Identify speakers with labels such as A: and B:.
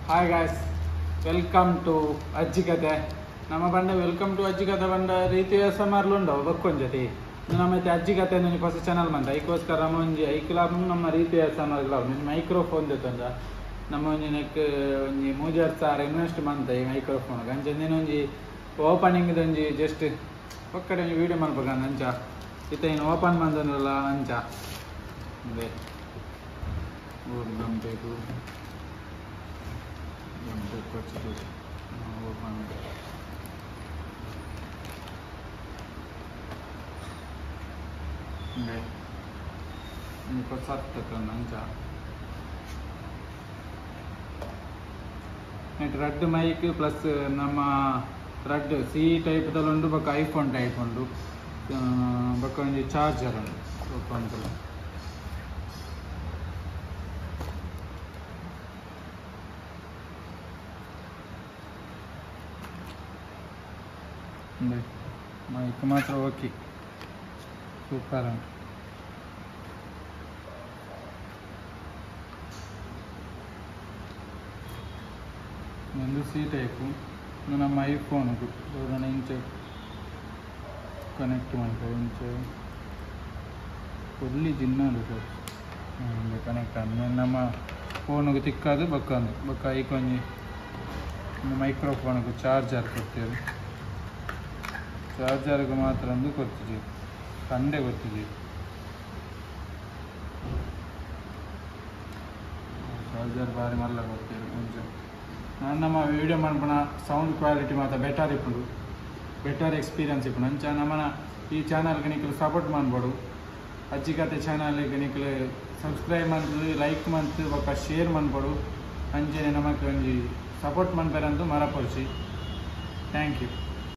A: Hi guys, welcome to ಅಜ್ಜಿ ಕತೆ. ನಮ್ಮ ಬಂಡ ವೆಲ್ಕಮ್ ಟು ಅಜ್ಜಿ ಕತೆ ಬಂಡ ರೀತಿ ಸಮಾರ್ಲು ఉండవు ಬಕ್ಕೊಂಜತಿ ನಮ್ಮೈತೆ ಅಜ್ಜಿ ಕತೆ ನೀನು ಹೊಸ ಚಾನಲ್ ಬಂದ ಐಕೋಸ್ಕರ ಒಂಜಿ ಐಕ್ಲಾಬ್ ನಮ್ಮ ರೀತಿ ಸಮಾರ್ಲ ನಿನ್ನ ಮೈಕ್ರೋಫೋನ್ ದೆತ್ತಂದ ನಮ್ಮ ಒಂಜಿ ನೆಕ್ ಒಂಜಿ 3000 ಇನ್ವೆಸ್ಟ್ ಮಂತ ಈ ಮೈಕ್ರೋಫೋನ್ ಅಂಚೆ ನೀನು ಒಂಜಿ ಓಪನಿಂಗ್ ಒಂಜಿ ಜಸ್ಟ್ ಒಕ್ಕಡೆ ವಿಡಿಯೋ ಮಾಡ್ಬೇಕಂದ ಅಂಚ ಇತ್ತ ಇನ್ನು ಓಪನ್ ಮಂದನಲ್ಲ ಅಂಚ ಅದೇ ಗಂಟೆಗೂ ఇంకో అంచా రెడ్ మైక్ ప్లస్ ನಮ್ಮ రెడ్ ಸಿ ಟೈಪ್ ಉಂಡು ಬೊಕ್ಕ ಐಫೋನ್ ಟೈಪ್ ಉಂಡು ಬೊಕ್ಕ ಒಂಜಿ ಚಾರ್ಜರ್ ಉಂಡು మైక్ మాత్రం ఓకే సూపర్ అండి. ముందు సి టైపు ನಮ್ಮ ಐಫೋನ್ಗೂ ಇಂಚೆ ಕನೆಕ್ಟ್ ಮಾಡ್ತಾರೆ ಇಂಚೆ ಫುಲ್ಲಿ ಜಿನ್ನದು ಕನೆಕ್ಟ್ ಆದ ನಮ್ಮ ಫೋನ್ಗೂ ತಿಕ್ಕದು ಬೊಕ್ಕಂದು ಬೊಕ್ಕ ಐಕೊಂಜಿ ಮೈಕ್ರೋಫೋನ್ಗೂ ಚಾರ್ಜರ್ ಕೊಡ್ತೇವೆ. ಚಾರ್ಜರ್ಗೆ ಮಾತ್ರ ಒಂದು ಕೊಡ್ತಿದ್ದೀವಿ ಸಂಡೆ ಕೊಡ್ತಿದ್ದೀವಿ. ಚಾರ್ಜರ್ ಬಾರಿ ಮಲ್ಲ ಕೊಡ್ತೇವೆ. ಮುಂಚೆ ನಾನು ನಮ್ಮ ವೀಡಿಯೋ ಮಾಡ್ಬೋಣ ಸೌಂಡ್ ಕ್ವಾಲಿಟಿ ಮಾತ್ರ ಬೆಟರ್ ಎಕ್ಸ್ಪೀರಿಯನ್ಸ್ ಇಪ್ಪು ಅಂಚ ನಮ್ಮನ ಈ ಚಾನಲ್ಗೆ ನಿಖಲು ಸಪೋರ್ಟ್ ಮಾಡ್ಬೋಡು. ಅಜ್ಜಿ ಕತೆ ಚಾನಲ್ಗೆ ನಿಖಲು ಸಬ್ಸ್ಕ್ರೈಬ್ ಮಾಡ್ದು ಲೈಕ್ ಮಾಡ್ತು ಬೊಕ್ಕ ಶೇರ್ ಮಾಡ್ಬೋಡು. ಅಂಚೆ ನಮಗೆ ಒಂಜಿ ಸಪೋರ್ಟ್ ಮಾಡ್ಬೇರಂತೂ ಮರಪಡಿಸಿ. Thank you.